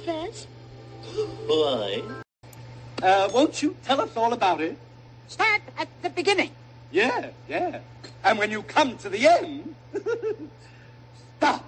Fez? Why? Won't you tell us all about it? Start at the beginning. Yeah. And when you come to the end, stop.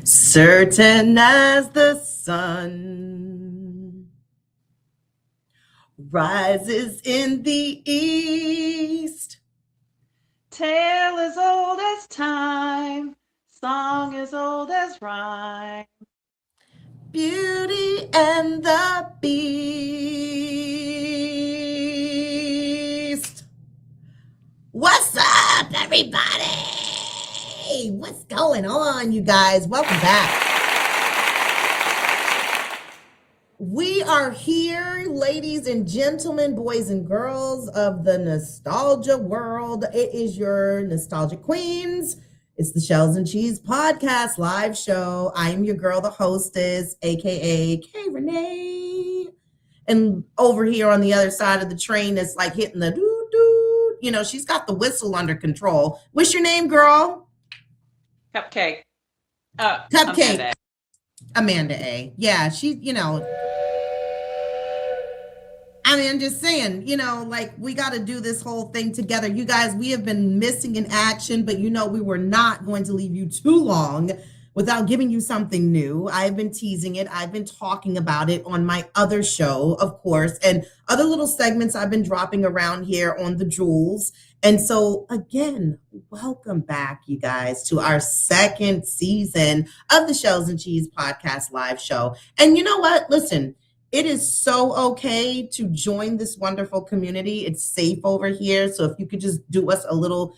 Certain as the sun rises in the east, tale as old as time, song as old as rhyme. Beauty and the Beast. What's up, everybody? What's going on, you guys? Welcome back. We are here, ladies and gentlemen, boys and girls of the nostalgia world. It is your nostalgic queens. It's the Shelz and Cheez podcast live show. I am your girl, the hostess, aka K Renee. And over here on the other side of the train, it's like hitting the doo-doo. You know, she's got the whistle under control. What's your name, girl? Cupcake. Cupcake. Amanda A. Yeah, she, I mean, I'm just saying, like we got to do this whole thing together. You guys, we have been missing in action, but we were not going to leave you too long without giving you something new. I've been teasing it. I've been talking about it on my other show, of course, and other little segments I've been dropping around here on the Jewels. And so, again, welcome back, you guys, to our second season of the Shelz and Cheez podcast live show. And you know what? Listen, it is so okay to join this wonderful community. It's safe over here. So if you could just do us a little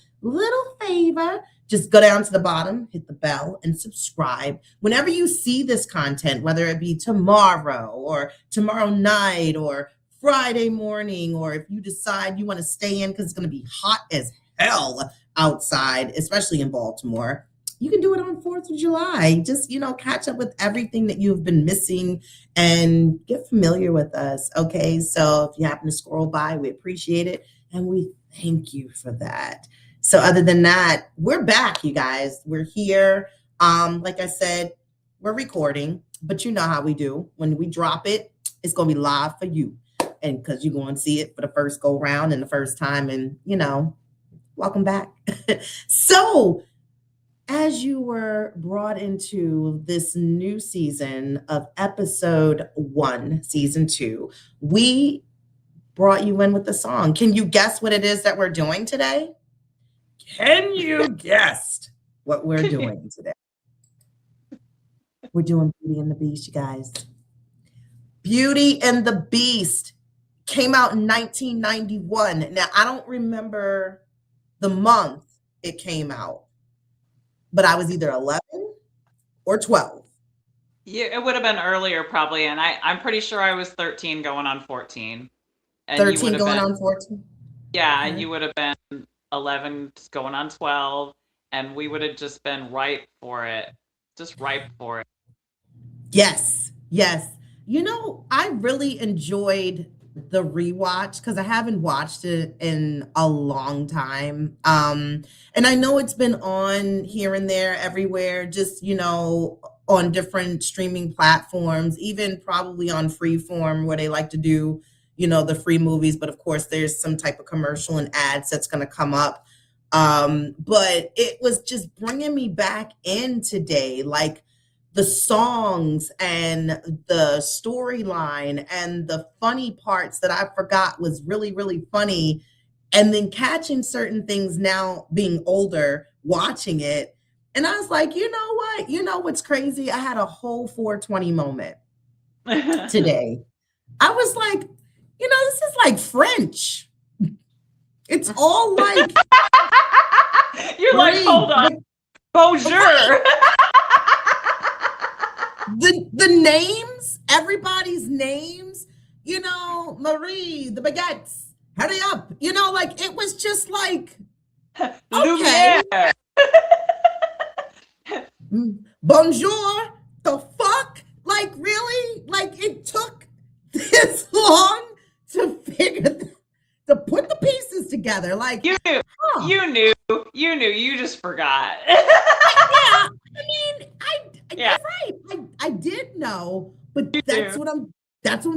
favor, just go down to the bottom, hit the bell, and subscribe. Whenever you see this content, whether it be tomorrow or tomorrow night or Friday morning, or if you decide you want to stay in because it's going to be hot as hell outside, especially in Baltimore, you can do it on 4th of July. Just, catch up with everything that you've been missing and get familiar with us. Okay. So if you happen to scroll by, we appreciate it. And we thank you for that. So other than that, we're back, you guys. We're here. Like I said, we're recording, but you know how we do. When we drop it, it's going to be live for you. And because you're going to see it for the first go round and the first time. And, welcome back. So as you were brought into this new season of episode 1, season 2, we brought you in with the song. Can you guess what it is that we're doing today? Can you guess what we're doing today? We're doing Beauty and the Beast, you guys. Beauty and the Beast came out in 1991. Now, I don't remember the month it came out, but I was either 11 or 12. Yeah, it would have been earlier probably, and I'm pretty sure I was 13 going on 14. And 13 going on 14? Yeah, and you would have been 11 going on 12, and we would have just been ripe for it. Just ripe for it. Yes. I really enjoyed the rewatch because I haven't watched it in a long time. And I know it's been on here and there everywhere, just, on different streaming platforms, even probably on Freeform where they like to do, the free movies. But of course, there's some type of commercial and ads that's going to come up. But it was just bringing me back in today, like the songs and the storyline and the funny parts that I forgot was really, really funny. And then catching certain things now being older, watching it. And I was like, you know what? You know what's crazy? I had a whole 420 moment today. I was like, this is like French. It's all like You're like, Marie, hold on, bonjour. the names, everybody's names, Marie, the baguettes, hurry up, like it was just like, okay, Lumiere. bonjour, the fuck, like really, like it took this long to to put the pieces together, like You knew, huh. you just forgot. Yeah, I mean, Yeah. you're right. I did know, but that's what I'm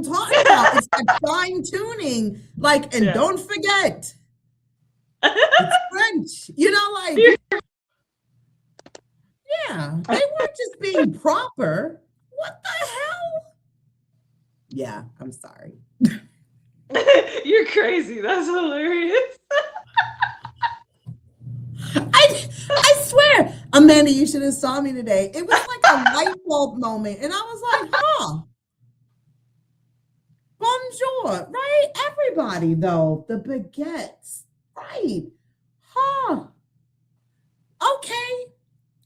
talking about. It's like fine tuning. Like, and don't forget, it's French. Like, yeah, they weren't just being proper. What the hell? Yeah, I'm sorry. You're crazy. That's hilarious. I swear, Amanda, you should have saw me today. It was like a light bulb moment, and I was like, huh. Bonjour, right? Everybody, though. The baguettes, right? Huh. Okay,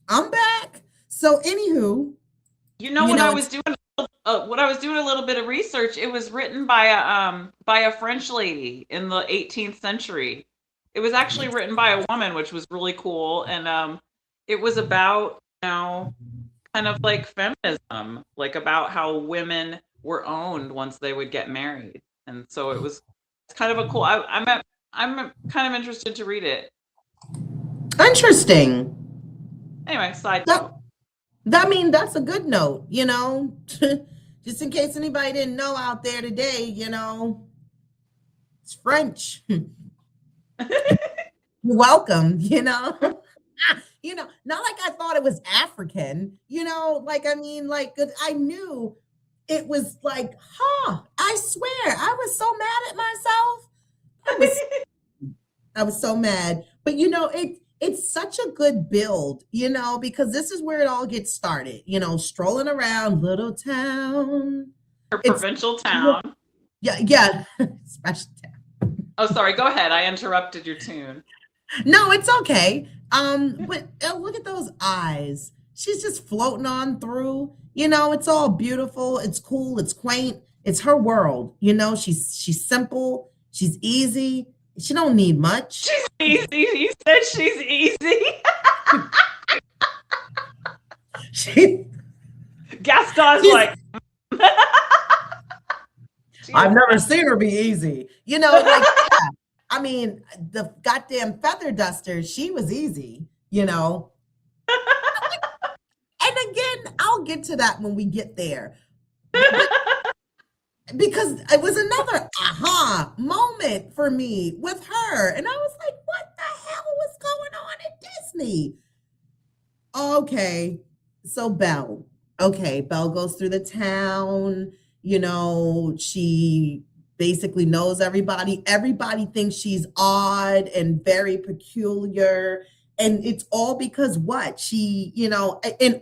I'm back. So, anywho, I was doing a little bit of research. It was written by a French lady in the 18th century. It was actually written by a woman, which was really cool, and it was about kind of like feminism, like about how women were owned once they would get married, and so it's kind of a cool. I'm kind of interested to read it. Interesting. Anyway, side note. That's a good note, just in case anybody didn't know out there today, it's French. You're welcome, not like I thought it was African, like, I mean, like, I knew it was like, I swear, I was so mad at myself. I was so mad, but it's such a good build, because this is where it all gets started, strolling around little town. Provincial town. Yeah. Special town. Oh, sorry. Go ahead. I interrupted your tune. No, it's okay. But look at those eyes. She's just floating on through. It's all beautiful. It's cool. It's quaint. It's her world. She's simple. She's easy. She don't need much. She's easy. You said she's easy. Gaston's like. I've never seen her be easy. Like, yeah. I mean, the goddamn feather duster, she was easy, And again, I'll get to that when we get there. Because it was another aha moment for me with her. And I was like, what the hell was going on at Disney? Okay, so Belle. Okay, Belle goes through the town. She basically knows everybody. Everybody thinks she's odd and very peculiar. And it's all because what? She, in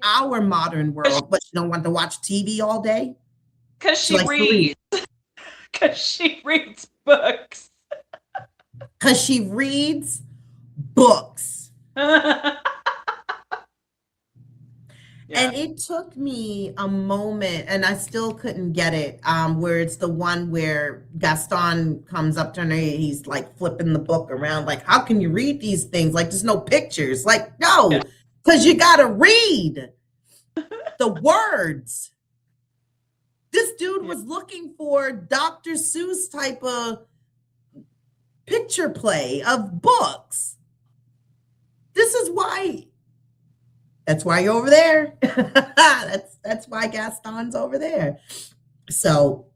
our modern world, but she don't want to watch TV all day? Because she reads. Because she reads books. Because she reads books. And it took me a moment, and I still couldn't get it, where it's the one where Gaston comes up to her and he's like flipping the book around, like, how can you read these things? Like, there's no pictures. Like, no, because you got to read the words. This dude was looking for Dr. Seuss type of picture play of books. This is why. That's why you're over there. That's why Gaston's over there. So,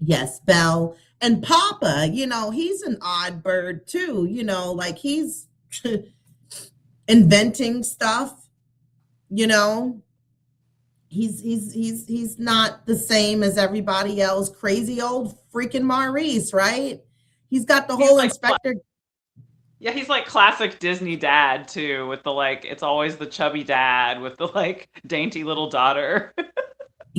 yes, Belle and Papa, he's an odd bird too. Like he's inventing stuff. He's not the same as everybody else. Crazy old freaking Maurice, right? He's got the whole inspector. Yeah, he's like classic Disney dad too, with the it's always the chubby dad with the dainty little daughter.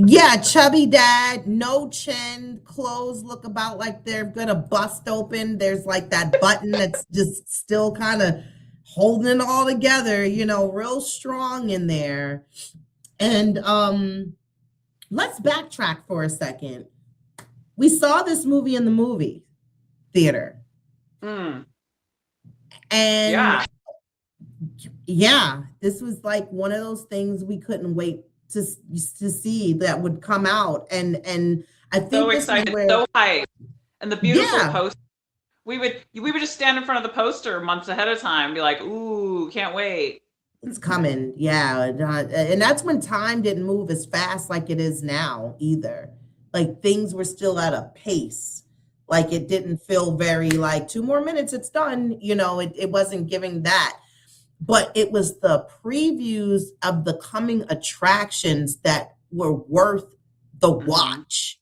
Yeah, chubby dad, no chin, clothes look about like they're gonna bust open. There's like that button that's just still kind of holding it all together, real strong in there. And let's backtrack for a second. We saw this movie in the movie theater. Mm. And this was like one of those things we couldn't wait to see that would come out. And I think so excited, so hyped. And the beautiful poster. We would just stand in front of the poster months ahead of time, be like, ooh, can't wait. It's coming. Yeah. And that's when time didn't move as fast like it is now either. Like things were still at a pace. Like it didn't feel very like 2 more minutes, it's done. It wasn't giving that. But it was the previews of the coming attractions that were worth the watch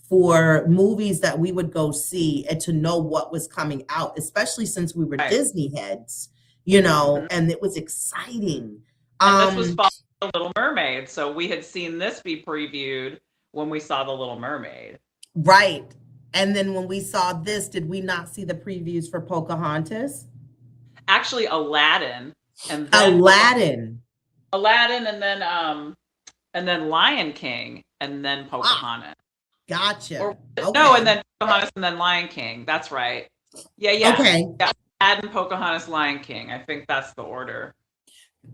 for movies that we would go see and to know what was coming out, especially since we were Disney heads, and it was exciting. And this was following The Little Mermaid. So we had seen this be previewed when we saw The Little Mermaid. Right. And then when we saw this, did we not see the previews for Pocahontas? Actually, Aladdin. And then Aladdin, and then Lion King, and then Pocahontas. Gotcha. Okay. No, and then Pocahontas, and then Lion King. That's right. Yeah. Okay. Yeah, Aladdin, Pocahontas, Lion King. I think that's the order.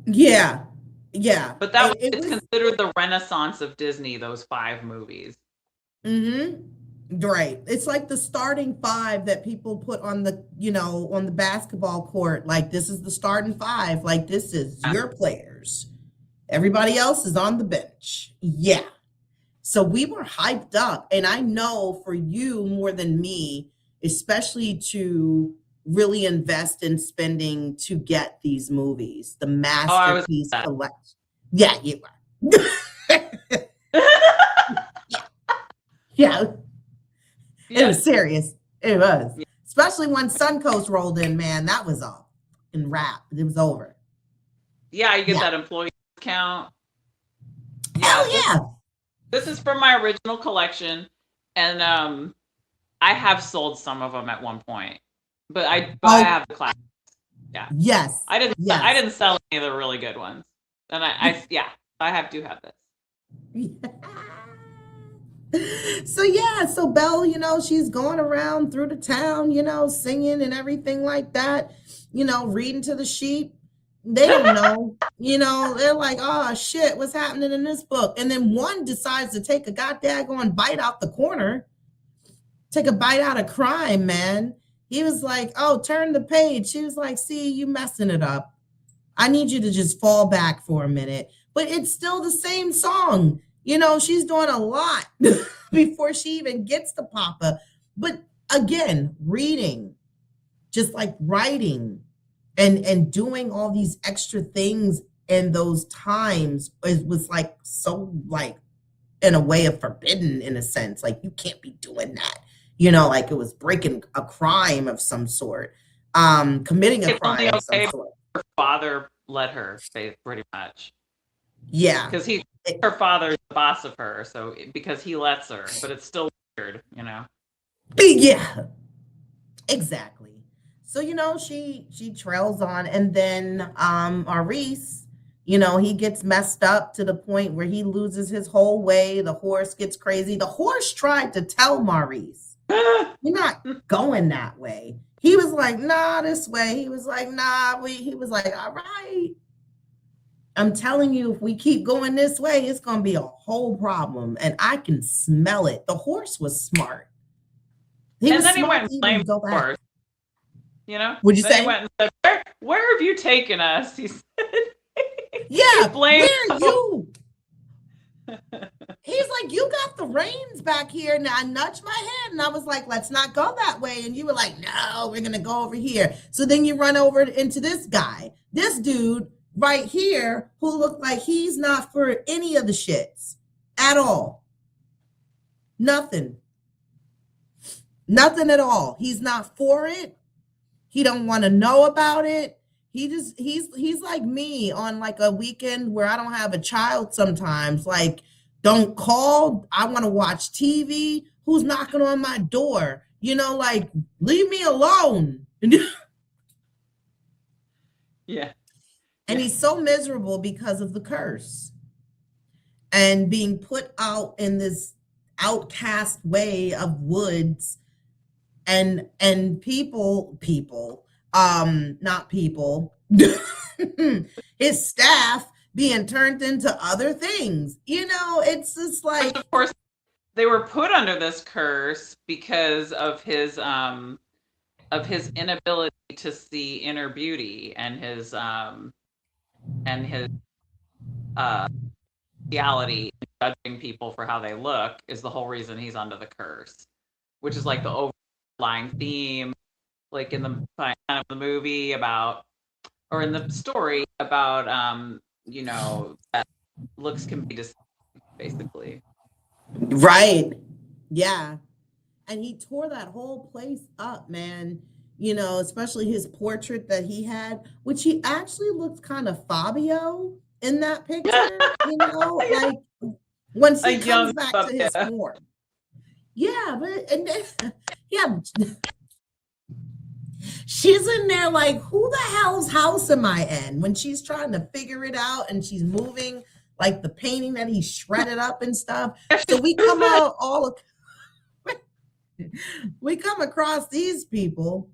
Yeah. But it's considered the renaissance of Disney. Those 5 movies. Right. It's like the starting 5 that people put on the, on the basketball court. Like, this is the starting 5. Like, this is your players. Everybody else is on the bench. Yeah. So we were hyped up. And I know for you more than me, especially to really invest in spending to get these movies, the masterpiece collection. Yeah, you were. Yeah. It was serious. It was. Yeah. Especially when Suncoast rolled in, man. That was all in wrap. It was over. Yeah, you get that employee discount. Hell yeah. This is from my original collection. And I have sold some of them at one point. But I have the classics. Yeah. Yes. I didn't sell any of the really good ones. And I do have this. Yeah. So Belle, she's going around through the town, singing and everything like that, reading to the sheep. They don't know, they're like, oh shit, what's happening in this book? And then one decides to take a goddamn bite out the corner, take a bite out of crime, man. He was like, oh, turn the page. She was like, see, you messing it up. I need you to just fall back for a minute. But it's still the same song. She's doing a lot before she even gets to Papa. But again, reading, just like writing and doing all these extra things in those times was like so like in a way of forbidden in a sense. Like you can't be doing that. Like it was breaking a crime of some sort, committing a crime of some sort. Her father let her, pretty much. Yeah. Because her father's the boss of her, so because he lets her, but it's still weird, Yeah, exactly. So she trails on, and then Maurice, he gets messed up to the point where he loses his whole way. The horse gets crazy. The horse tried to tell Maurice, "You're not going that way." He was like, "Nah, this way." He was like, "Nah." He was like, "All right. I'm telling you, if we keep going this way, it's going to be a whole problem." And I can smell it. The horse was smart. He went and blamed the horse. Would you say? He went and said, where have you taken us? He said, yeah, where are you? He's like, you got the reins back here. And I nudged my head and I was like, let's not go that way. And you were like, no, we're going to go over here. So then you run over into this guy, this dude right here, who looked like he's not for any of the shits at all. Nothing at all. He's not for it. He don't want to know about it. He's like me on like a weekend where I don't have a child sometimes. Like Don't call. I want to watch TV. Who's knocking on my door? You know, like, leave me alone. Yeah. And he's so miserable because of the curse and being put out in this outcast way of woods and people, not people, his staff being turned into other things. You know, it's just like, of course, they were put under this curse because of his inability to see inner beauty and his reality, judging people for how they look is the whole reason he's under the curse, which is like the overlying theme, like in the kind of the movie about, or in the story about, you know, that looks can be deceiving, basically. right. Yeah. And he tore that whole place up, man. You know, especially his portrait that he had, which he actually looked kind of Fabio in that picture, you know, like once he comes back to his form. Yeah, but and then, yeah, she's in there like, who the hell's house am I in? When she's trying to figure it out and she's moving like the painting that he shredded up and stuff. So we come all we come across these people.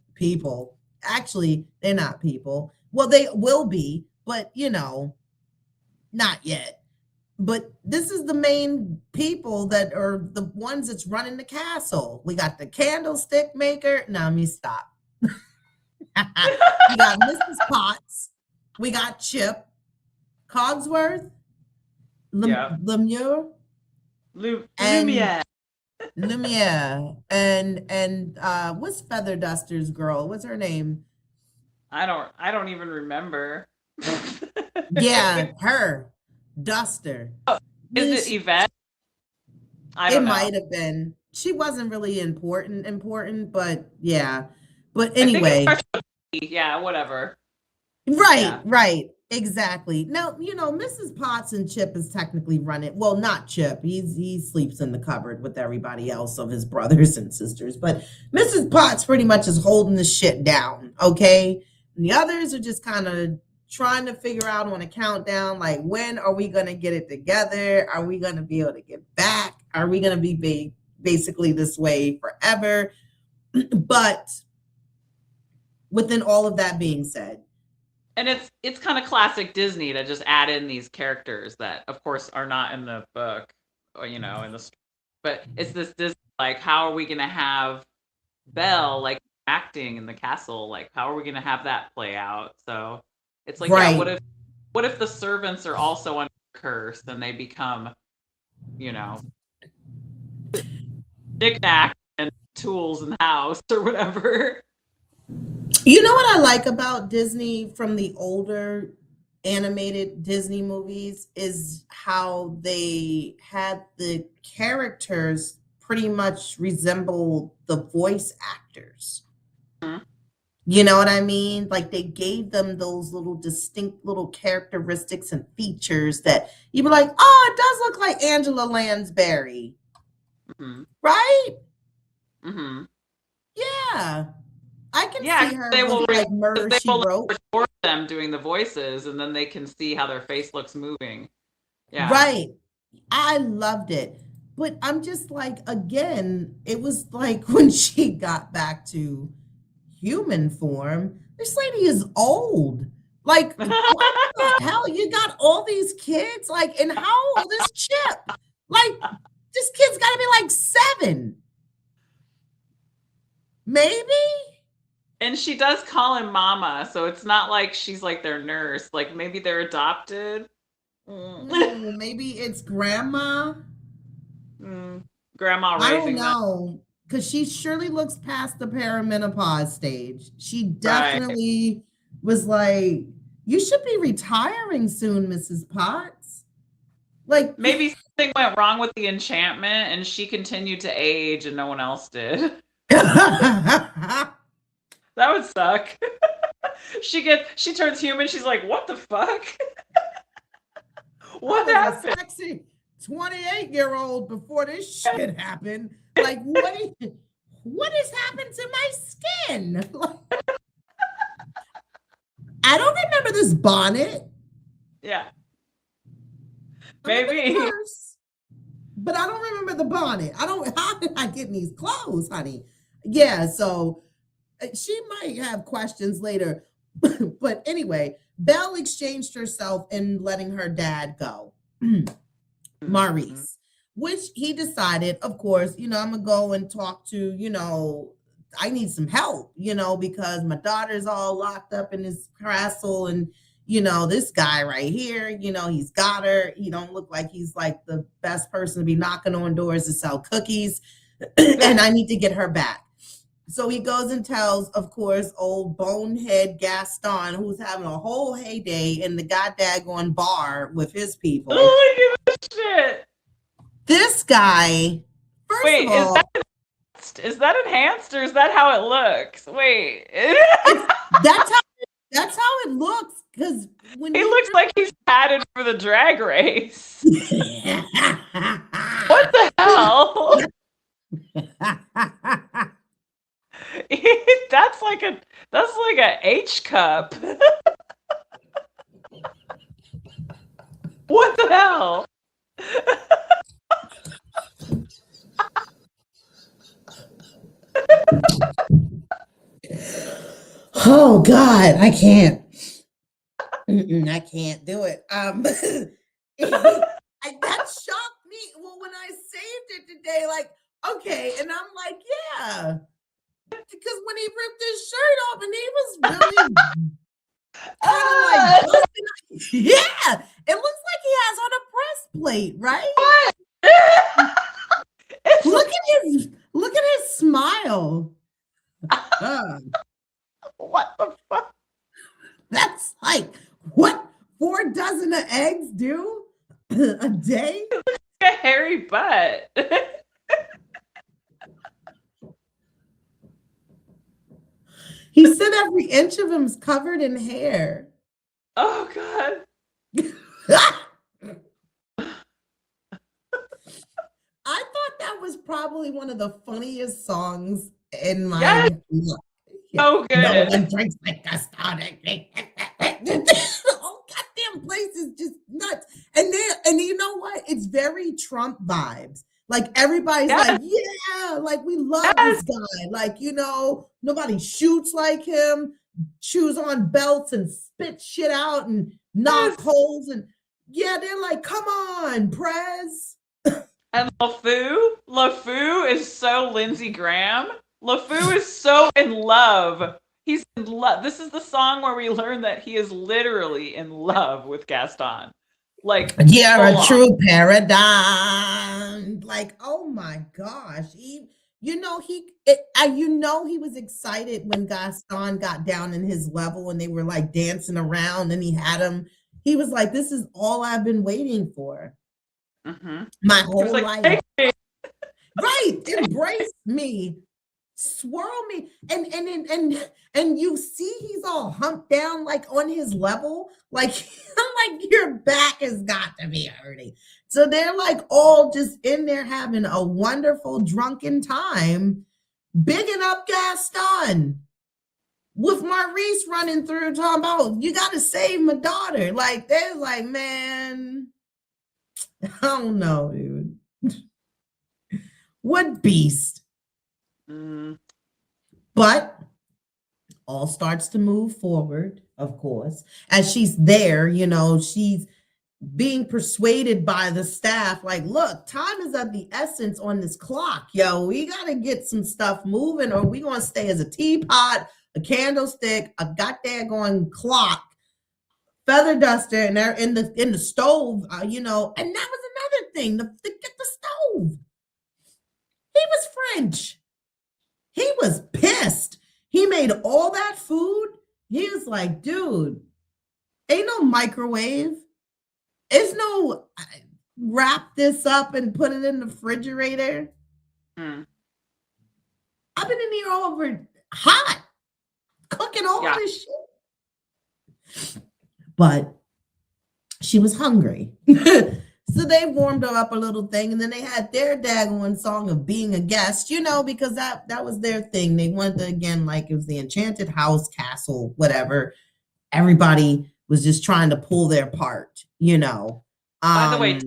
Actually, they're not people. Well, they will be, but you know, not yet. But this is the main people that are the ones that's running the castle. We got the candlestick maker. Now, let me stop. We got Mrs. Potts. We got Chip, Cogsworth, Lumiere, and what's Feather Duster's girl? What's her name? I don't even remember. Yeah, her Duster. Oh, is it Yvette? I don't know. Might have been. She wasn't really important, but yeah. But anyway, yeah, whatever. Right, yeah. Right. Exactly. Now, you know, Mrs. Potts and Chip is technically running. Well, not Chip. He sleeps in the cupboard with everybody else of his brothers and sisters. But Mrs. Potts pretty much is holding the shit down. Okay. And the others are just kind of trying to figure out on a countdown, like, when are we going to get it together? Are we going to be able to get back? Are we going to be basically this way forever? But within all of that being said, and it's kind of classic Disney to just add in these characters that, of course, are not in the book, or, you know, in the story. But it's this Disney, like, how are we going to have Belle, like, acting in the castle? Like, how are we going to have that play out? So it's like, right. Yeah, what if the servants are also under curse and they become, you know, knick-knack and tools in the house or whatever? You know what I like about Disney from the older animated Disney movies is how they had the characters pretty much resemble the voice actors. Mm-hmm. You know what I mean? Like they gave them those little distinct little characteristics and features that you'd be like, oh, it does look like Angela Lansbury. Mm-hmm. Right? Mm-hmm. Yeah. I can see her they will like Murder, She Wrote. Record them doing the voices, and then they can see how their face looks moving. Yeah. Right. I loved it. But I'm just like, again, it was like when she got back to human form, this lady is old. Like, what the hell? You got all these kids? Like, and how old is Chip? Like, this kid's got to be like 7. Maybe? And she does call him mama, so it's not like she's like their nurse. Like, maybe they're adopted. Maybe it's grandma. Grandma raising them. I don't know. Because she surely looks past the perimenopause stage. She definitely was like, you should be retiring soon, Mrs. Potts. Like, maybe something went wrong with the enchantment and she continued to age and no one else did. That would suck. She turns human. She's like, what the fuck? What happened? 28-year-old before this shit happened. Like, what has happened to my skin? I don't remember this bonnet. Yeah. Maybe. Maybe. But I don't remember the bonnet. How did I get in these clothes, honey? Yeah, so she might have questions later. But anyway, Belle exchanged herself in letting her dad go, Maurice, which he decided, of course, I'm going to go and talk to, I need some help, because my daughter's all locked up in this castle and, this guy right here, he's got her. He don't look like he's like the best person to be knocking on doors to sell cookies. And I need to get her back. So he goes and tells, of course, old bonehead Gaston, who's having a whole heyday in the goddamn bar with his people. Oh, look at this shit. This guy, first of all, is that enhanced or is that how it looks? Wait. That's how it looks. Because when he looks like he's padded for the drag race. What the hell? That's like a H cup. What the hell? Oh God, I can't. I can't do it. That shocked me. Well, when I saved it today, like, okay, and I'm like, yeah, because when he ripped his shirt off and he was really kind of like, yeah, it looks like he has on a breastplate, right? Look at his smile. What the fuck? That's like what 4 dozen of eggs do a day? A hairy butt. He said every inch of him is covered in hair. Oh God. I thought that was probably one of the funniest songs in my life. Oh, good. No one drinks like Gaston. Oh, goddamn place is just nuts. And you know what? It's very Trump vibes. Like everybody's like, yeah, like we love this guy. Like, nobody shoots like him, chews on belts and spit shit out and knock holes. And yeah, they're like, come on, Prez. And LeFou is so Lindsey Graham. LeFou is so in love. He's in love. This is the song where we learn that he is literally in love with Gaston. Like, you're a true paradigm. Like, oh my gosh. He was excited when Gaston got down in his level and they were like dancing around and he had him. He was like, this is all I've been waiting for. Mm-hmm. My whole life. Right. Embrace me. Swirl me. And you see he's all humped down like on his level. Like, I'm like, your back has got to be hurting. So they're like all just in there having a wonderful drunken time, bigging up Gaston with Maurice running through talking about, you got to save my daughter. Like, they're like, man, I don't know, dude. What beast. But all starts to move forward, of course, as she's there, she's being persuaded by the staff, like, look, time is of the essence on this clock, yo. We got to get some stuff moving or we going to stay as a teapot, a candlestick, a goddamn clock, feather duster, and they're in the stove, and that was another thing, to get the stove. He was French. He was pissed. He made all that food. He was like, dude, ain't no microwave. It's no wrap this up and put it in the refrigerator. I've been in here over hot, cooking all this shit. But she was hungry. So they warmed her up a little thing, and then they had their daggone song of being a guest, because that was their thing. They wanted to, again, like it was the enchanted house, castle, whatever. Everybody was just trying to pull their part. By the way,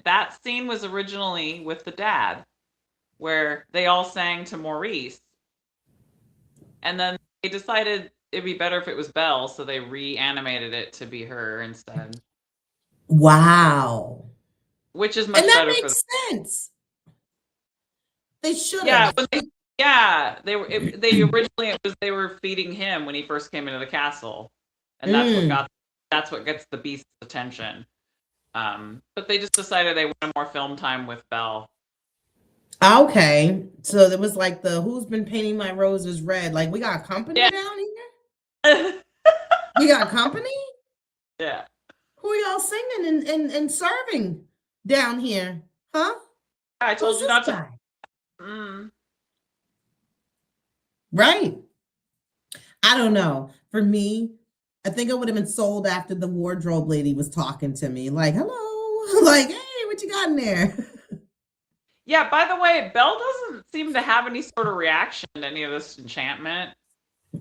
that scene was originally with the dad, where they all sang to Maurice, and then they decided it'd be better if it was Belle, so they reanimated it to be her instead. Wow. Which is much and that better makes sense. They should Yeah, have. they originally they were feeding him when he first came into the castle, and that's what gets the beast's attention. But they just decided they wanted more film time with Belle. Okay, so there was like who's been painting my roses red? Like, we got company down here. We got company. Yeah. Who are y'all singing and serving down here, huh? I told you not to. Right. I don't know. For me, I think I would have been sold after the wardrobe lady was talking to me. Like, hello. Like, hey, what you got in there? Yeah, by the way, Belle doesn't seem to have any sort of reaction to any of this enchantment.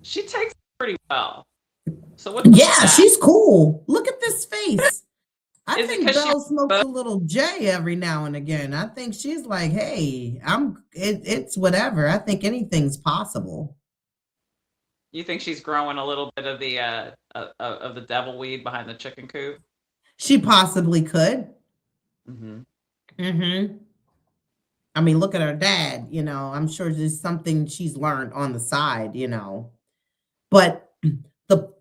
She takes it pretty well. So what's she's cool. Look at this face. I think Belle smokes a little J every now and again. I think she's like, hey, it's whatever. I think anything's possible. You think she's growing a little bit of the devil weed behind the chicken coop? She possibly could. Mm-hmm. I mean, look at her dad, I'm sure there's something she's learned on the side, But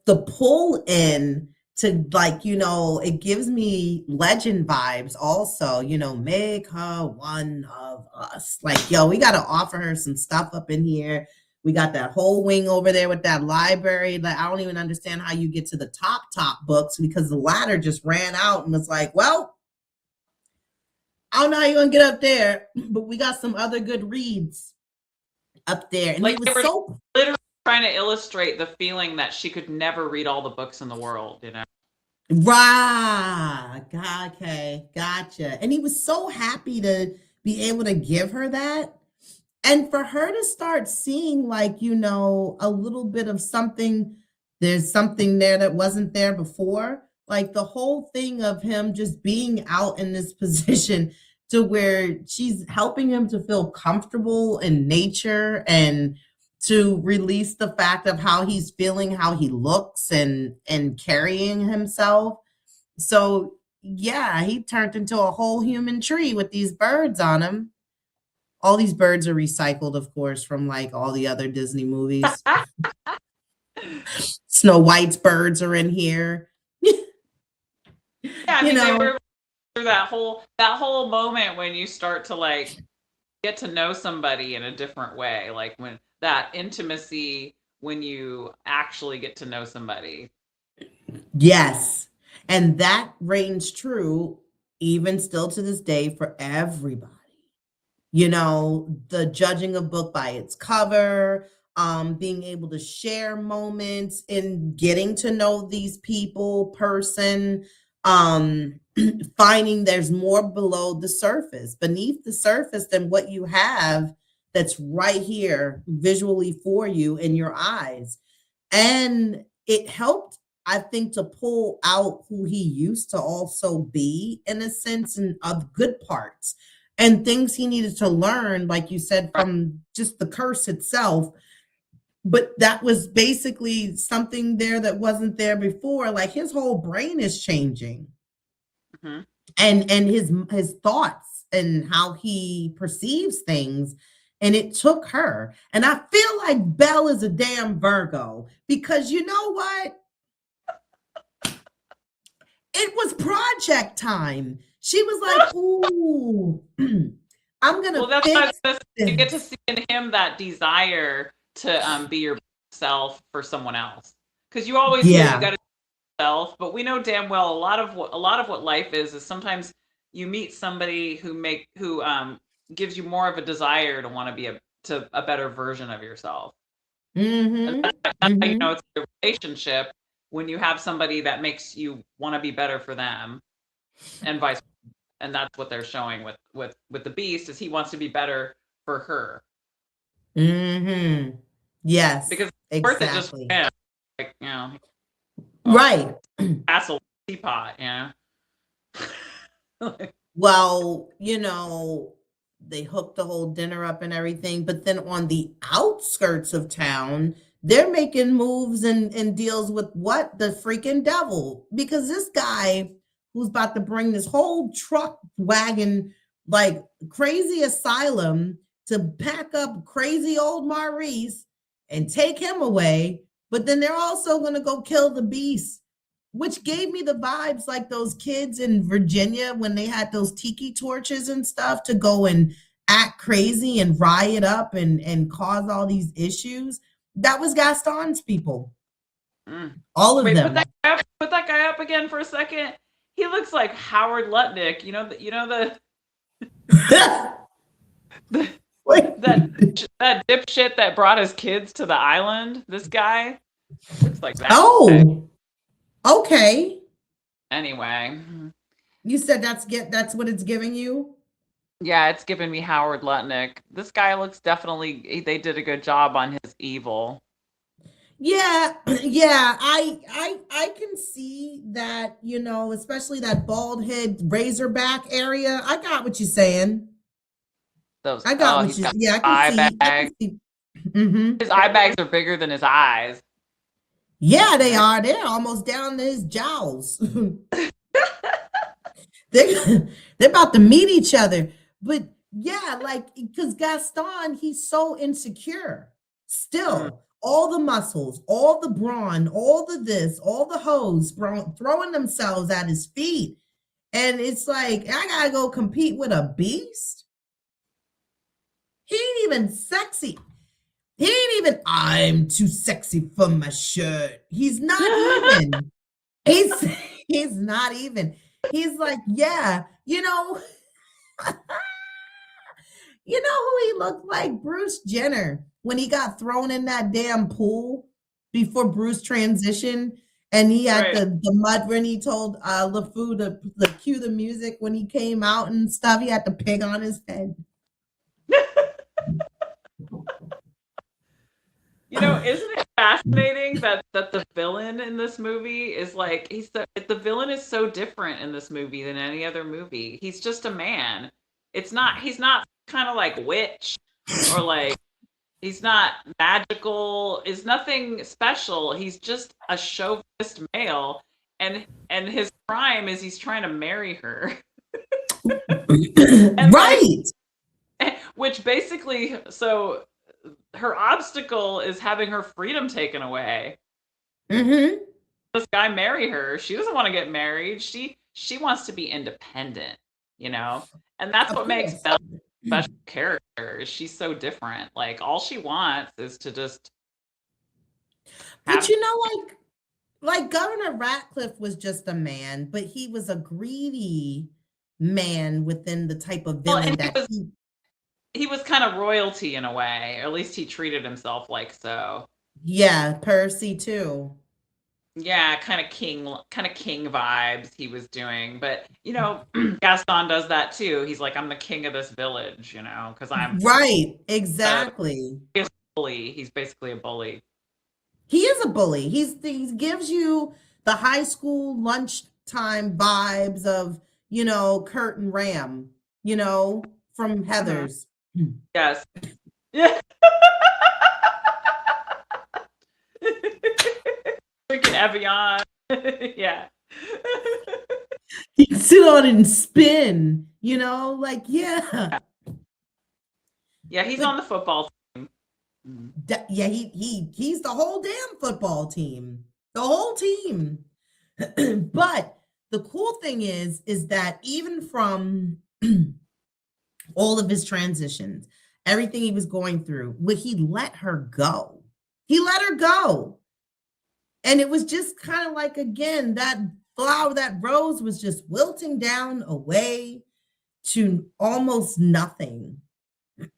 the pull in to, like, it gives me Legend vibes also, make her one of us. Like, yo, we got to offer her some stuff up in here. We got that whole wing over there with that library. Like, I don't even understand how you get to the top books, because the ladder just ran out and was like, well, I don't know how you're going to get up there, but we got some other good reads up there. And like, it was so literally trying to illustrate the feeling that she could never read all the books in the world, Right. Okay. Gotcha. And he was so happy to be able to give her that. And for her to start seeing, like, a little bit of something, there's something there that wasn't there before. Like, the whole thing of him just being out in this position to where she's helping him to feel comfortable in nature and to release the fact of how he's feeling, how he looks and carrying himself. So yeah, he turned into a whole human tree with these birds on him. All these birds are recycled, of course, from like all the other Disney movies. Snow White's birds are in here. Yeah, I mean, they were through that whole moment when you start to, like, get to know somebody in a different way, like when that intimacy, when you actually get to know somebody. Yes. And that reigns true even still to this day for everybody. The judging a book by its cover, being able to share moments in getting to know these people, finding there's more below the surface, beneath the surface, than what you have that's right here visually for you in your eyes. And it helped, I think, to pull out who he used to also be, in a sense, and of good parts and things he needed to learn, like you said, from just the curse itself. But that was basically something there that wasn't there before. Like, his whole brain is changing. Mm-hmm. And his thoughts and how he perceives things. And it took her. And I feel like Belle is a damn Virgo, because you know what? It was project time. She was like, ooh, I'm going to Well, that's why you get to see in him that desire to be yourself for someone else. Because you always say you got to be yourself, but we know damn well a lot of what life is sometimes you meet somebody who gives you more of a desire to want to be a better version of yourself. Mm-hmm. That's how it's a relationship, when you have somebody that makes you want to be better for them. and vice versa. And that's what they're showing with the Beast, is he wants to be better for her. Mm-hmm. Yes, Because exactly. it just like, you know, right. Castle teapot, you know. Well, you know, they hooked the whole dinner up and everything, but then on the outskirts of town, they're making moves and deals with what? The freaking devil. Because this guy who's about to bring this whole truck wagon, like crazy asylum, to pack up crazy old Maurice and take him away, but then they're also going to go kill the Beast, which gave me the vibes like those kids in Virginia when they had those tiki torches and stuff to go and act crazy and riot up and cause all these issues. That was Gaston's people. All of them. Put that guy up again for a second. He looks like Howard Lutnick. You know that dipshit that brought his kids to the island. This guy looks like that. Oh, okay. Anyway, you said that's what it's giving you. Yeah, it's giving me Howard Lutnick. This guy looks definitely. They did a good job on his evil. Yeah, I can see that, you know, especially that bald head razorback area. I got what you're saying. I got what you. Yeah, I can see. Mm-hmm. His eye bags are bigger than his eyes. Yeah, they are. They're almost down to his jowls. They're about to meet each other. But yeah, like, because Gaston, he's so insecure still. All the muscles, all the brawn, all the this, all the hoes throwing themselves at his feet. And it's like, I gotta go compete with a beast. He ain't even sexy. He ain't even, I'm too sexy for my shirt. He's not even. He's not even. He's like, yeah, you know. You know who he looked like? Bruce Jenner, when he got thrown in that damn pool before Bruce transitioned, and he had the mud when he told LeFou to cue the music when he came out and stuff. He had the pig on his head. You know, isn't it fascinating that the villain in this movie is like, the villain is so different in this movie than any other movie. He's just a man. He's not kind of like witch, or like, he's not magical. It's nothing special. He's just a chauvinist male, and his crime is he's trying to marry her. Right. Which basically, so her obstacle is having her freedom taken away. Mm-hmm. This guy marry her. She doesn't want to get married. She wants to be independent, you know? And that's what makes Belle a special character. She's so different. Like, all she wants is to just But you know, like Governor Ratcliffe was just a man, but he was a greedy man within the type of villain that he was kind of royalty in a way, or at least he treated himself like so. Yeah, Percy too. Yeah, kind of king vibes he was doing. But, you know, Gaston does that too. He's like, I'm the king of this village, you know, because I'm right. Exactly. He's a bully. He's basically a bully. He is a bully. He gives you the high school lunchtime vibes of, you know, Kurt and Ram, you know, from Heathers. Yes. Yeah. Freaking Evian. Yeah. He can sit on it and spin, you know, like, yeah. Yeah, he's on the football team. Yeah, he's the whole damn football team. The whole team. But the cool thing is that even from all of his transitions, everything he was going through, he let her go. He let her go. And it was just kind of like, again, that flower, that rose was just wilting down away to almost nothing.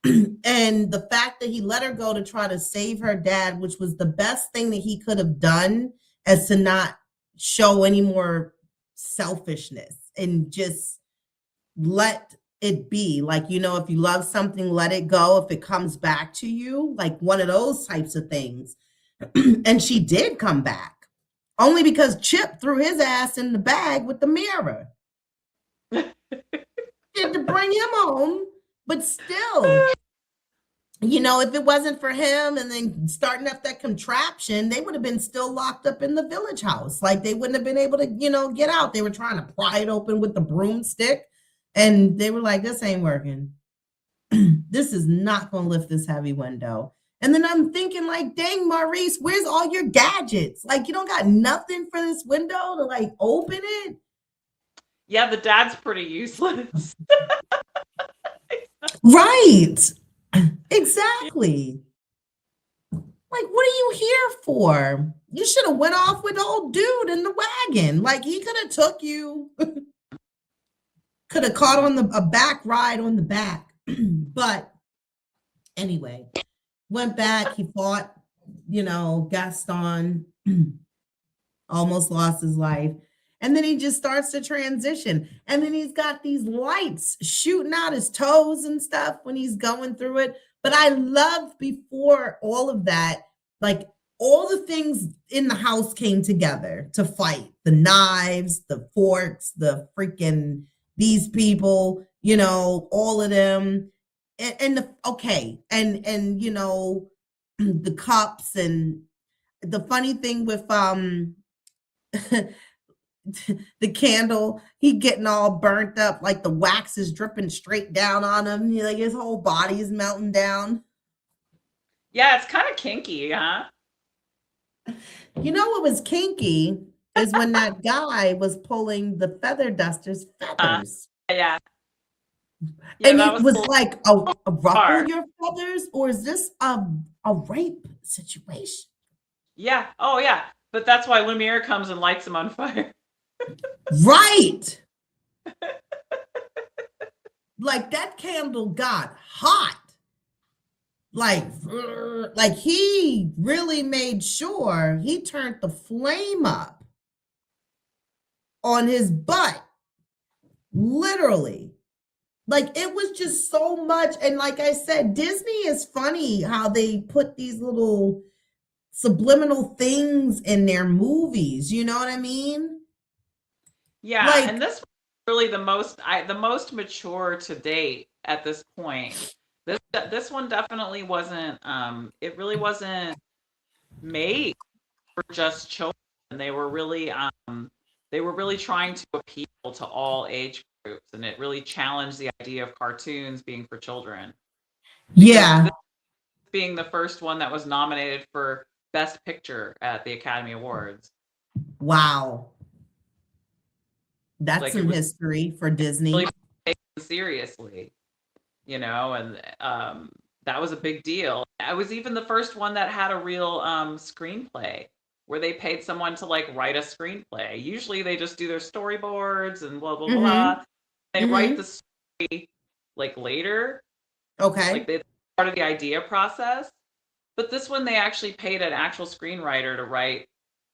And the fact that he let her go to try to save her dad, which was the best thing that he could have done, as to not show any more selfishness and just let it be. Like, you know, if you love something, let it go. If it comes back to you, like one of those types of things. And she did come back, only because Chip threw his ass in the bag with the mirror. She had to bring him home, but still, you know, if it wasn't for him and then starting up that contraption, they would have been still locked up in the village house. Like, they wouldn't have been able to, you know, get out. They were trying to pry it open with the broomstick, and they were like, this ain't working. This is not going to lift this heavy window. And then I'm thinking, like, dang, Maurice, where's all your gadgets? Like, you don't got nothing for this window to, like, open it? Yeah, the dad's pretty useless. Right. Exactly. Like, what are you here for? You should have went off with the old dude in the wagon. Like, he could have took you. Could have caught on a back ride on the back. But anyway, went back. He fought, you know, Gaston. Almost lost his life. And then he just starts to transition. And then he's got these lights shooting out his toes and stuff when he's going through it. But I loved before all of that, like all the things in the house came together to fight. The knives, the forks, the freaking, these people, you know, all of them. And you know, the cups. And the funny thing with the candle, he getting all burnt up, like the wax is dripping straight down on him. Like his whole body is melting down. Yeah, it's kind of kinky, huh? You know what was kinky is when that guy was pulling the feather duster's feathers. Yeah. And that it was cool. like a ruffle your feathers, or is this a rape situation? Yeah. Oh, yeah. But that's why Lumiere comes and lights him on fire. Right. Like that candle got hot. Like he really made sure he turned the flame up on his butt. Literally. Like it was just so much. And like I said, Disney is funny how they put these little subliminal things in their movies. You know what I mean? Yeah, like, and this was really the most mature to date at this point. This one definitely wasn't. It really wasn't made for just children. They were really trying to appeal to all age groups, and it really challenged the idea of cartoons being for children. Yeah. This being the first one that was nominated for Best Picture at the Academy Awards. Wow. That's like some history for Disney. Really taken seriously, you know, and that was a big deal. I was even the first one that had a real screenplay where they paid someone to like write a screenplay. Usually they just do their storyboards and blah, blah, blah. They write the story like later. Okay. Like they part of the idea process. But this one, they actually paid an actual screenwriter to write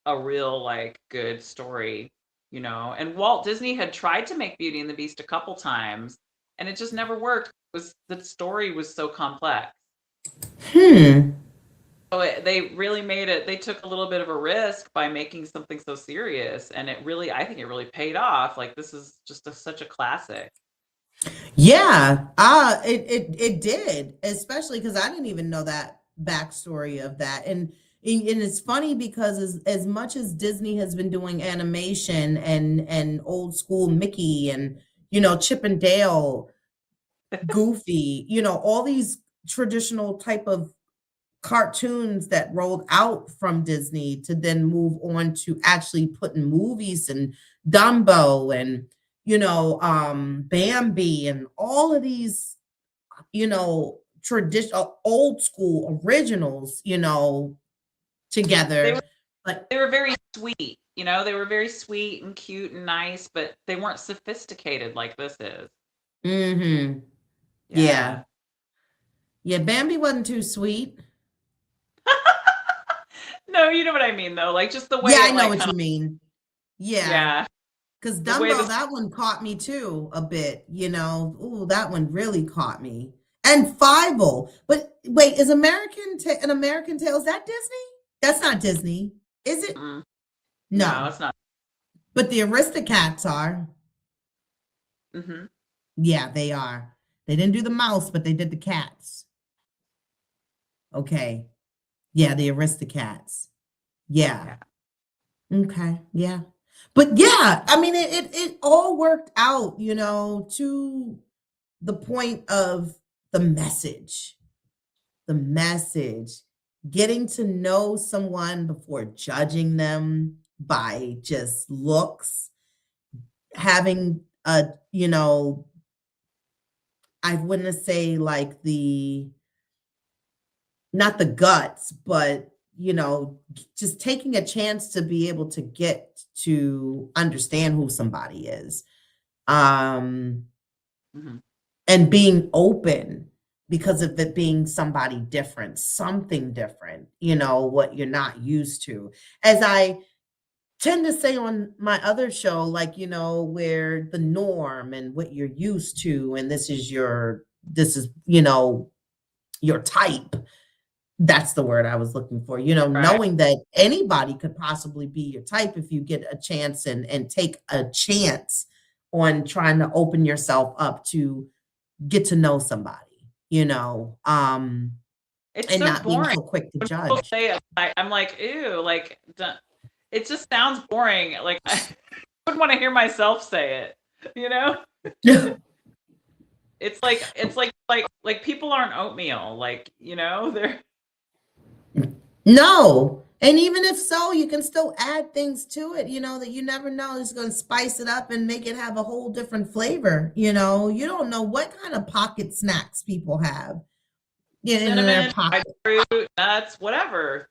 a real like good story. You know, and Walt Disney had tried to make Beauty and the Beast a couple times, and it just never worked. The story was so complex. So they really made it. They took a little bit of a risk by making something so serious, and I think it really paid off. Like this is just such a classic. Yeah, it did, especially because I didn't even know that backstory of that. And it's funny because as much as Disney has been doing animation and old school Mickey and, you know, Chip and Dale, Goofy, you know, all these traditional type of cartoons that rolled out from Disney to then move on to actually putting movies and Dumbo and, you know, Bambi and all of these, you know, traditional old school originals, you know, together. They were very sweet, you know, they were very sweet and cute and nice, but they weren't sophisticated like this is. Yeah. Bambi wasn't too sweet. No, you know what I mean though, like just the way I know what you mean. Yeah. Because The way Dumbo, that one caught me too a bit, you know. Ooh, that one really caught me. And Fievel. But wait, is an American Tale, is that Disney? That's not Disney, is it? No, No. it's not. But the Aristocats are. Mm-hmm. Yeah, they are. They didn't do the mouse, but they did the cats. Okay. Yeah, the Aristocats. Yeah. Okay. Yeah. But yeah, I mean, it all worked out, you know, to the point of the message. The message. Getting to know someone before judging them by just looks, having a, you know, I wouldn't say like not the guts, but you know, just taking a chance to be able to get to understand who somebody is. And being open because of it being somebody different, something different, you know, what you're not used to. As I tend to say on my other show, like, you know, where the norm and what you're used to, and this is, you know, your type. That's the word I was looking for, you know, knowing that anybody could possibly be your type if you get a chance and take a chance on trying to open yourself up to get to know somebody, you know, It's and so not being boring. so quick to When people judge. say it, I'm like, ew, like, it just sounds boring. Like, I wouldn't want to hear myself say it, you know? It's like people aren't oatmeal, like, you know, they're. No. And even if so, you can still add things to it, you know, that you never know is going to spice it up and make it have a whole different flavor. You know, you don't know what kind of pocket snacks people have in their Cinnamon, pocket. fruit, nuts, whatever.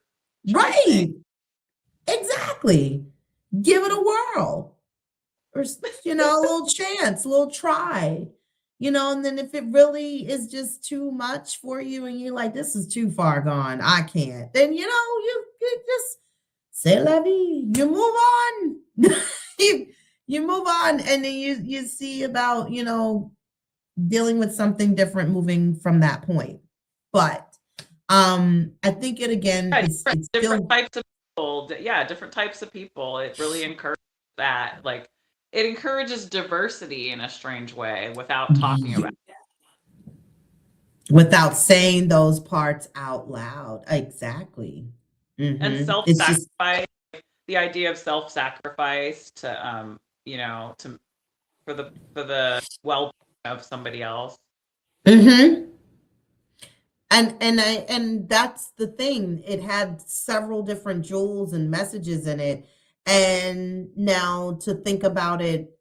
Right. Exactly. Give it a whirl. Or, you know, a little chance, a little try. You know, and then if it really is just too much for you and you're like, this is too far gone, I can't, then, you know, you just say la vie, you move on. you move on, and then you see about, you know, dealing with something different moving from that point. But I think it again, it's different types of people. Yeah, different types of people. It really encourages that. Like, it encourages diversity in a strange way without talking about it. Without saying those parts out loud. Exactly. And self-sacrifice, the idea of self-sacrifice to you know, for the well-being of somebody else. And that's the thing. It had several different jewels and messages in it. And now to think about it,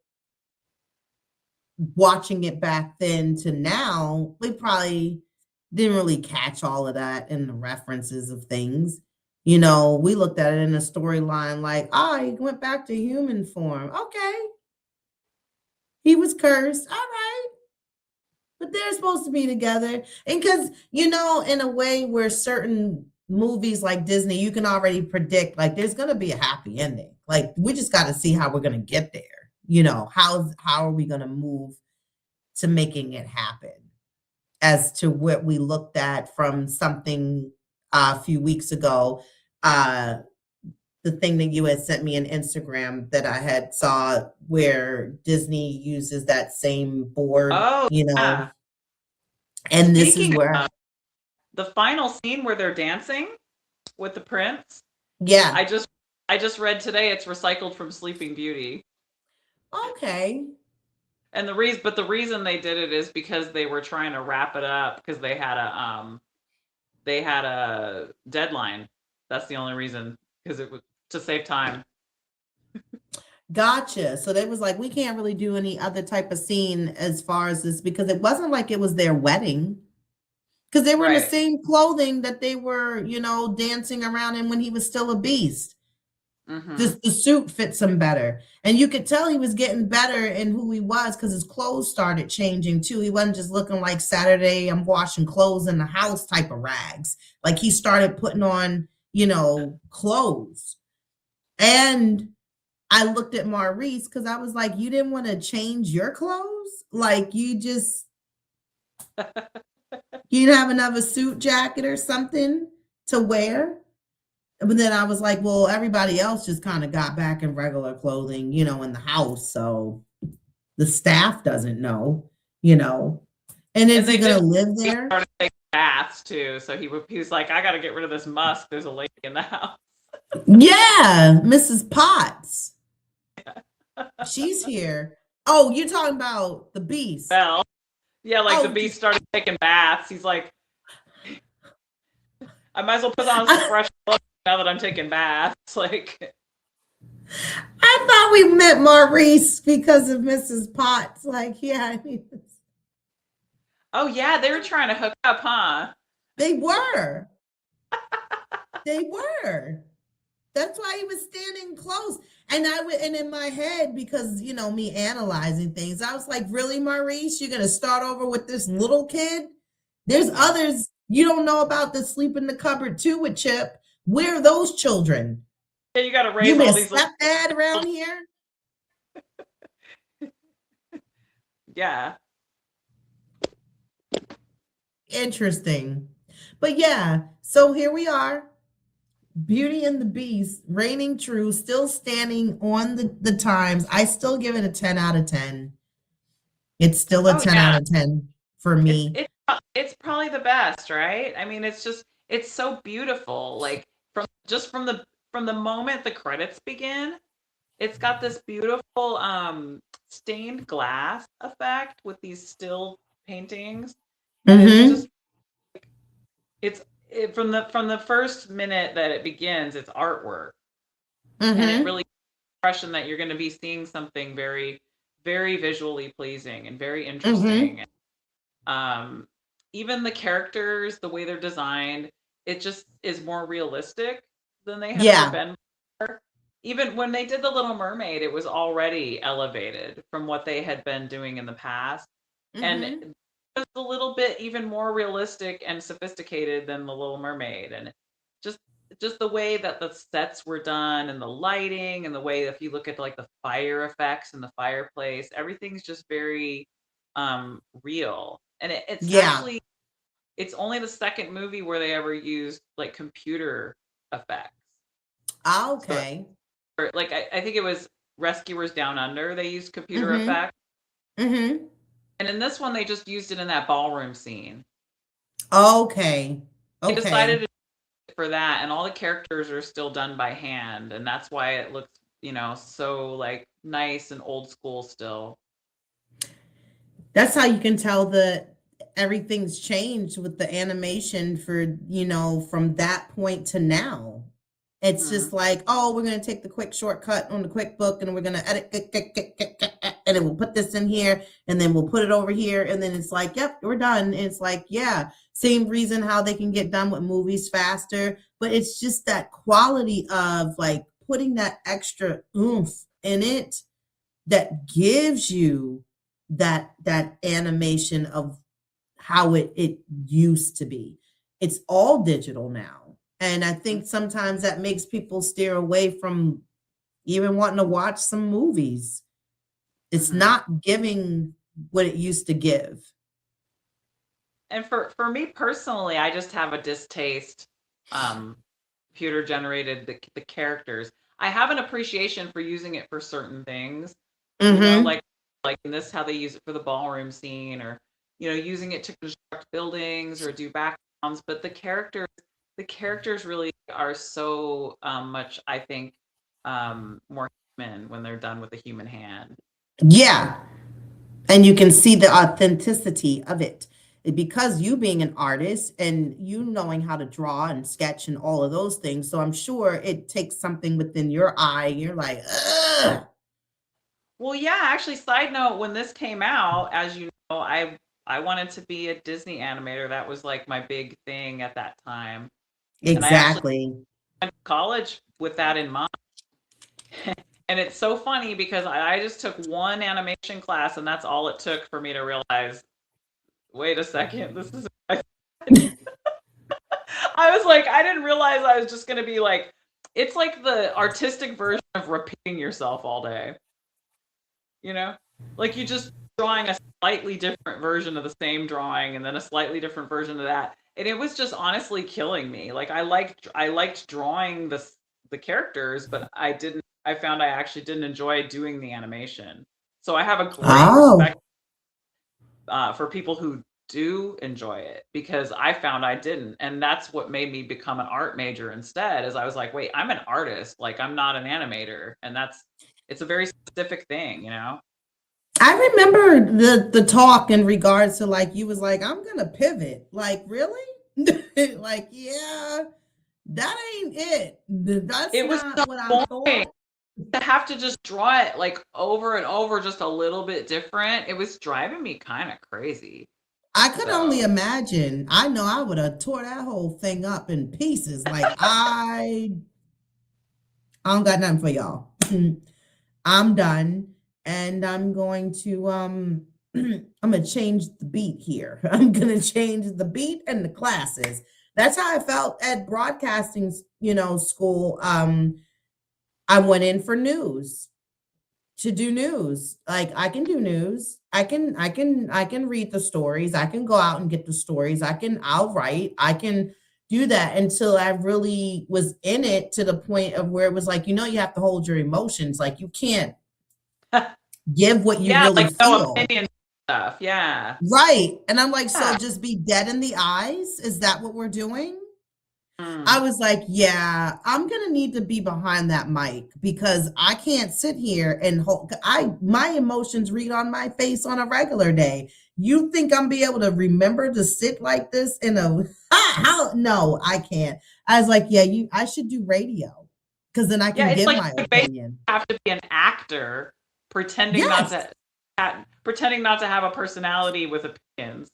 watching it back then to now, we probably didn't really catch all of that in the references of things. You know, we looked at it in a storyline like, he went back to human form. Okay. He was cursed. All right. But they're supposed to be together. And because, you know, in a way where certain movies like Disney, you can already predict, like, there's going to be a happy ending. Like, we just got to see how we're going to get there. You know, how are we going to move to making it happen? As to what we looked at from something a few weeks ago, the thing that you had sent me on Instagram that I had saw where Disney uses that same board, you know. Yeah. And this is where the final scene where they're dancing with the prince. Yeah. I just read today it's recycled from Sleeping Beauty. Okay. And the reason they did it is because they were trying to wrap it up because they had a deadline. That's the only reason, because it was to save time. Gotcha. So they was like, we can't really do any other type of scene as far as this, because it wasn't like it was their wedding. Because they were in the same clothing that they were, you know, dancing around in when he was still a beast. The suit fits him better. And you could tell he was getting better in who he was because his clothes started changing too. He wasn't just looking like Saturday, I'm washing clothes in the house type of rags. Like, he started putting on, you know, clothes. And I looked at Maurice because I was like, you didn't want to change your clothes? Like you just you didn't have another suit jacket or something to wear? But then I was like, well, everybody else just kind of got back in regular clothing, in the house. So the staff doesn't know, And is he going to live there? Started taking baths too. So he was like, I got to get rid of this musk. There's a lady in the house. Yeah, Mrs. Potts. She's here. Oh, you're talking about the Beast. Well, yeah, the Beast started taking baths. He's like, I might as well put on some fresh clothes now that I'm taking baths. Like, I thought we met Maurice because of Mrs. Potts. Like, yeah. Oh yeah, they were trying to hook up, huh? They were. They were. That's why he was standing close. And and in my head, because me analyzing things, I was like, really, Maurice, you're gonna start over with this little kid? There's others you don't know about that sleep in the cupboard too with Chip. Where are those children? Yeah, you gotta raise all these stepdad around here. Yeah. Interesting. But yeah, so here we are. Beauty and the Beast, reigning true, still standing on the times. I still give it a 10 out of 10. It's still a 10 out of 10 for me. It's probably the best, right? I mean, it's so beautiful. Like from the moment the credits begin, it's got this beautiful stained glass effect with these still paintings. And it's from the first minute that it begins, it's artwork. And it really impression that you're going to be seeing something very, very visually pleasing and very interesting. Even the characters, the way they're designed, it just is more realistic than they have ever been before. Even when they did The Little Mermaid, it was already elevated from what they had been doing in the past. And just a little bit even more realistic and sophisticated than The Little Mermaid. And just the way that the sets were done and the lighting and the way, if you look at like the fire effects in the fireplace, everything's just very real. And it's actually, it's only the second movie where they ever used like computer effects. Okay. So, like I think it was Rescuers Down Under, they used computer effects. And in this one, they just used it in that ballroom scene. Okay. They decided to do it for that, and all the characters are still done by hand, and that's why it looks, so like nice and old school still. That's how you can tell that everything's changed with the animation for, from that point to now. It's just like, oh, we're going to take the quick shortcut on the QuickBook and we're going to edit, and then we'll put this in here and then we'll put it over here. And then it's like, yep, we're done. And it's like, yeah, same reason how they can get done with movies faster. But it's just that quality of like putting that extra oomph in it that gives you that animation of how it used to be. It's all digital now. And I think sometimes that makes people steer away from even wanting to watch some movies. It's not giving what it used to give. And for me personally, I just have a distaste. Computer generated the characters. I have an appreciation for using it for certain things. Like in this, how they use it for the ballroom scene, or using it to construct buildings or do backgrounds. But the characters really are so much, I think, more human when they're done with a human hand. Yeah. And you can see the authenticity of it because you being an artist and you knowing how to draw and sketch and all of those things. So I'm sure it takes something within your eye. You're like, ugh. Well, yeah, actually, side note, when this came out, as you know, I wanted to be a Disney animator. That was like my big thing at that time. Exactly. And I went to college with that in mind. And it's so funny because I just took one animation class and that's all it took for me to realize, wait a second, this is I was like, I didn't realize I was just going to be like it's like the artistic version of repeating yourself all day. You know, like you just drawing a slightly different version of the same drawing and then a slightly different version of that. And it was just honestly killing me. Like I liked drawing the characters, but I found I actually didn't enjoy doing the animation. So I have a great respect for people who do enjoy it, because I found I didn't. And that's what made me become an art major instead, is I was like, wait, I'm an artist. Like I'm not an animator. And it's a very specific thing, you know? I remember the talk in regards to like, you was like, I'm going to pivot. Like, really? Like, yeah, that ain't it. That's it was not so what I thought. To have to just draw it like over and over, just a little bit different. It was driving me kind of crazy. I could only imagine. I know I would have tore that whole thing up in pieces. Like I don't got nothing for y'all. I'm done, and I'm going to I'm gonna change the beat here. I'm gonna change the beat and the classes. That's how I felt at broadcasting, school. I went in for news, to do news. Like I can do news. I can read the stories. I can go out and get the stories. I'll write. I can do that until I really was in it, to the point of where it was like, you have to hold your emotions. Like you can't give what you really like feel. no opinion stuff. Yeah. Right. And I'm like, so just be dead in the eyes? Is that what we're doing? I was like, yeah, I'm going to need to be behind that mic, because I can't sit here and my emotions read on my face on a regular day. You think I'm be able to remember to sit like this in a, no, I can't. I was like, yeah, I should do radio, because then I can give my opinion. You have to be an actor pretending not to have a personality with opinions.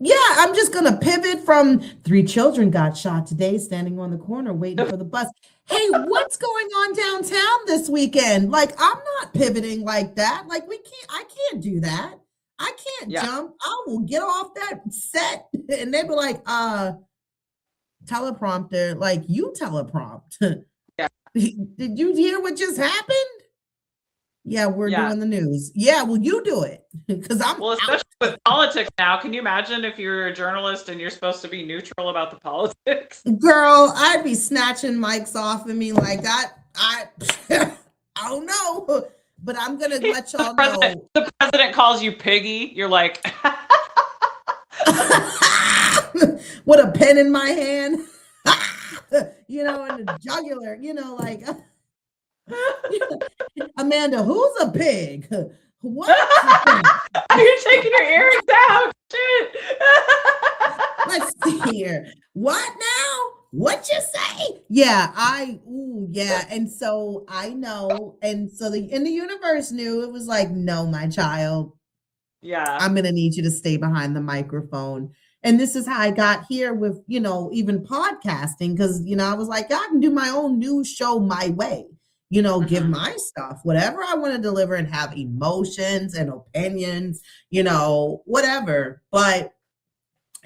Yeah, I'm just going to pivot from 3 children got shot today standing on the corner waiting for the bus. Hey, what's going on downtown this weekend? Like, I'm not pivoting like that. Like, I can't do that. I can't jump. I will get off that set and they be like, teleprompter, like you teleprompt. Yeah. Did you hear what just happened? Yeah, we're doing the news. Yeah, well, you do it, because I'm especially with politics now. Can you imagine if you're a journalist and you're supposed to be neutral about the politics? Girl, I'd be snatching mics off of me like I don't know, but I'm gonna let y'all know. The president calls you piggy. You're like, with a pen in my hand, and the jugular, like. Amanda, who's a pig? What? You're taking your earrings out. Shit. Let's see here. What now? What you say? Yeah, and so I know, and so in the universe knew. It was like, no, my child. Yeah, I'm gonna need you to stay behind the microphone. And this is how I got here with even podcasting, because I was like, I can do my own news show my way. Give my stuff, whatever I want to deliver, and have emotions and opinions, whatever. But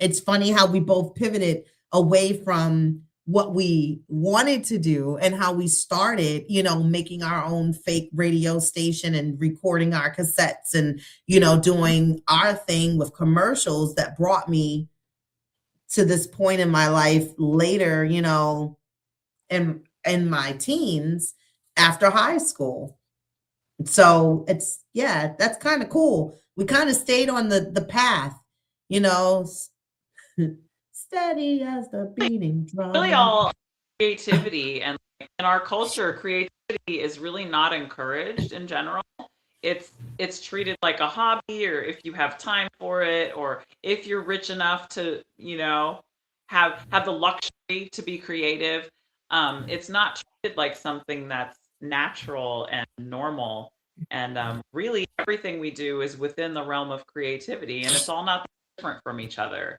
it's funny how we both pivoted away from what we wanted to do, and how we started, making our own fake radio station and recording our cassettes and, doing our thing with commercials that brought me to this point in my life later, in my teens, after high school. So that's kind of cool. We kind of stayed on the path, steady as the beating drum. Really, all creativity, and in our culture, creativity is really not encouraged in general. It's treated like a hobby, or if you have time for it, or if you're rich enough to, have the luxury to be creative. It's not treated like something that's natural and normal, and really everything we do is within the realm of creativity, and it's all not different from each other,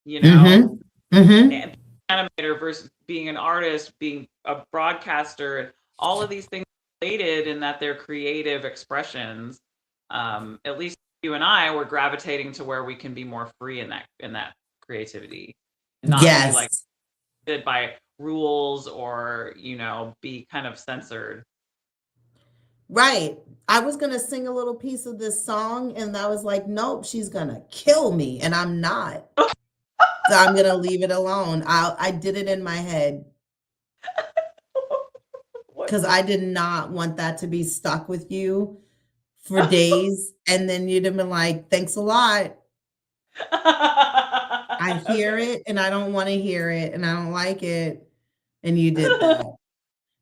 And being an animator versus being an artist, being a broadcaster, all of these things related in that they're creative expressions. At least you and I were gravitating to where we can be more free in that creativity, not be like by rules or, be kind of censored. Right. I was going to sing a little piece of this song and I was like, nope, she's going to kill me. And I'm not. So I'm going to leave it alone. I did it in my head because I did not want that to be stuck with you for days. And then you'd have been like, thanks a lot. I hear it and I don't want to hear it and I don't like it. And you did that.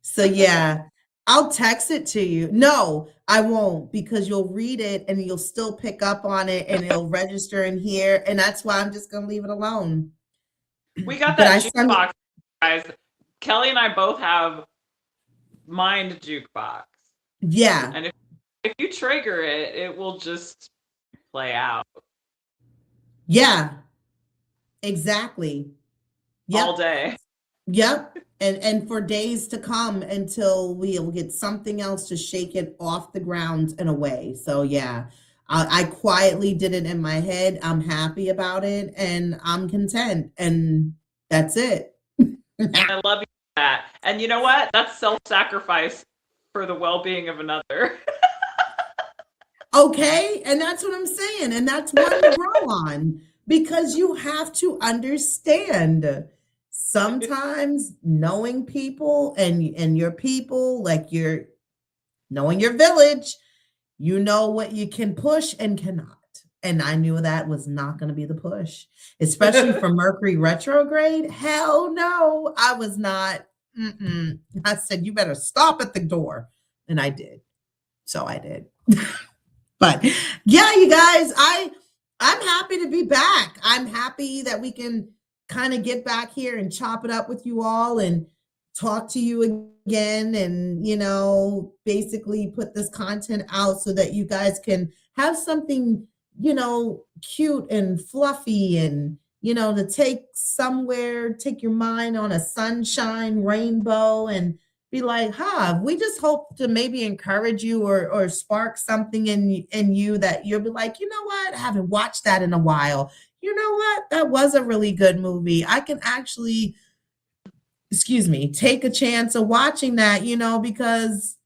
So yeah, I'll text it to you. No, I won't because you'll read it and you'll still pick up on it and it'll register in here. And that's why I'm just going to leave it alone. We got that jukebox, guys. Kelly and I both have Mind Jukebox. Yeah. And if you trigger it, it will just play out. Yeah. Exactly. Yep. All day. Yep. And for days to come until we'll get something else to shake it off the ground and away. So yeah, I quietly did it in my head. I'm happy about it and I'm content. And that's it. I love you for that. And you know what? That's self-sacrifice for the well-being of another. Okay. And that's what I'm saying. And that's one to grow on because you have to understand sometimes knowing people and your people, like you're knowing your village, you know what you can push and cannot. And I knew that was not going to be the push, especially for Mercury retrograde. Hell no, I was not. I said, you better stop at the door. And I did. So I did. But yeah, you guys, I'm happy to be back. I'm happy that we can kind of get back here and chop it up with you all and talk to you again and, basically put this content out so that you guys can have something, cute and fluffy and, to take somewhere, take your mind on a sunshine rainbow and be like, we just hope to maybe encourage you or spark something in you that you'll be like, you know what? I haven't watched that in a while. You know what? That was a really good movie. I can actually, take a chance of watching that, because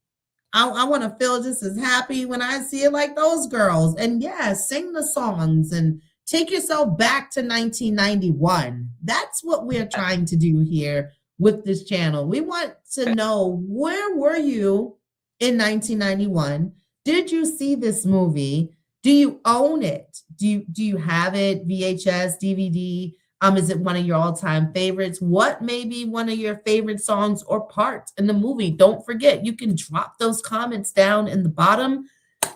I want to feel just as happy when I see it like those girls. And yeah, sing the songs and take yourself back to 1991. That's what we're trying to do here with this channel. We want to know, where were you in 1991? Did you see this movie? Do you own it? Do you have it, VHS, DVD? Is it one of your all-time favorites? What may be one of your favorite songs or parts in the movie? Don't forget, you can drop those comments down in the bottom.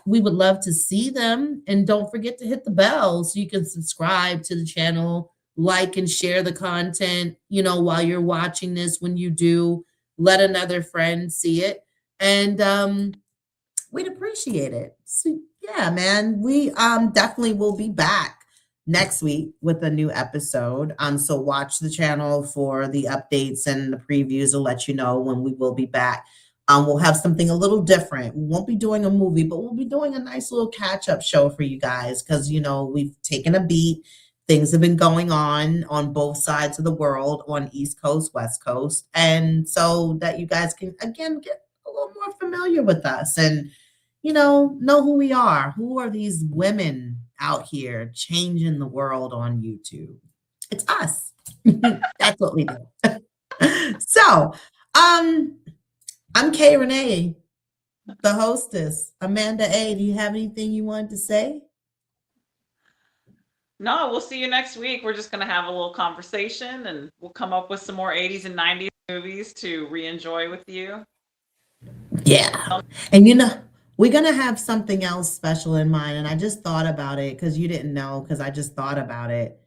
We would love to see them. And don't forget to hit the bell so you can subscribe to the channel, like and share the content, while you're watching this. When you do, let another friend see it. And we'd appreciate it. So yeah, man, we definitely will be back next week with a new episode. So watch the channel for the updates and the previews will let you know when we will be back. We'll have something a little different. We won't be doing a movie, but we'll be doing a nice little catch-up show for you guys because, we've taken a beat. Things have been going on both sides of the world, on East Coast, West Coast. And so that you guys can, again, get a little more familiar with us and, know who we are. Who are these women out here changing the world on YouTube? It's us. That's what we do. So, I'm Kay Renee, the hostess. Amanda A., do you have anything you wanted to say? No, we'll see you next week. We're just going to have a little conversation and we'll come up with some more 80s and 90s movies to re-enjoy with you. Yeah. And we're going to have something else special in mind. And I just thought about it because you didn't know, because I just thought about it.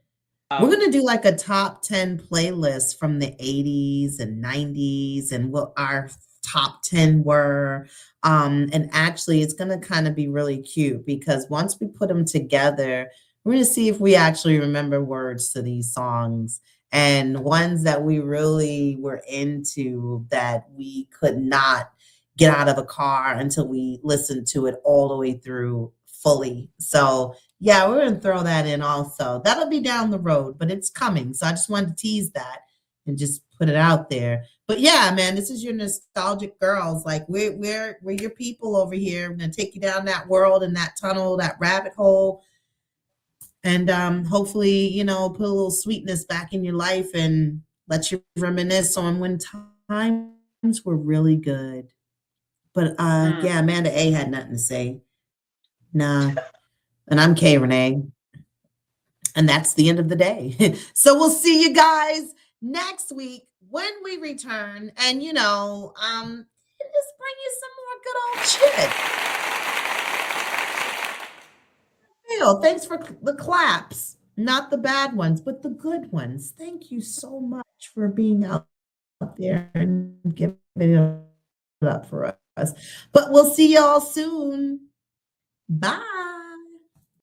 We're going to do like a top 10 playlist from the 80s and 90s and what our top 10 were. And actually, it's going to kind of be really cute because once we put them together, we're going to see if we actually remember words to these songs and ones that we really were into that we could not get out of a car until we listened to it all the way through fully. So yeah, we're going to throw that in also. That'll be down the road, but it's coming. So I just wanted to tease that and just put put it out there. But yeah, man, this is your nostalgic girls. Like we're your people over here. We're gonna take you down that world and that tunnel, that rabbit hole. And hopefully, you know, put a little sweetness back in your life and let you reminisce on when times were really good. But yeah, Amanda A had nothing to say. Nah. And I'm K Renee. And that's the end of the day. So we'll see you guys next week when we return. And you know, just bring you some more good old shit. Phil, thanks for the claps. Not the bad ones, but the good ones. Thank you so much for being out there and giving it up for us. But we'll see y'all soon. Bye.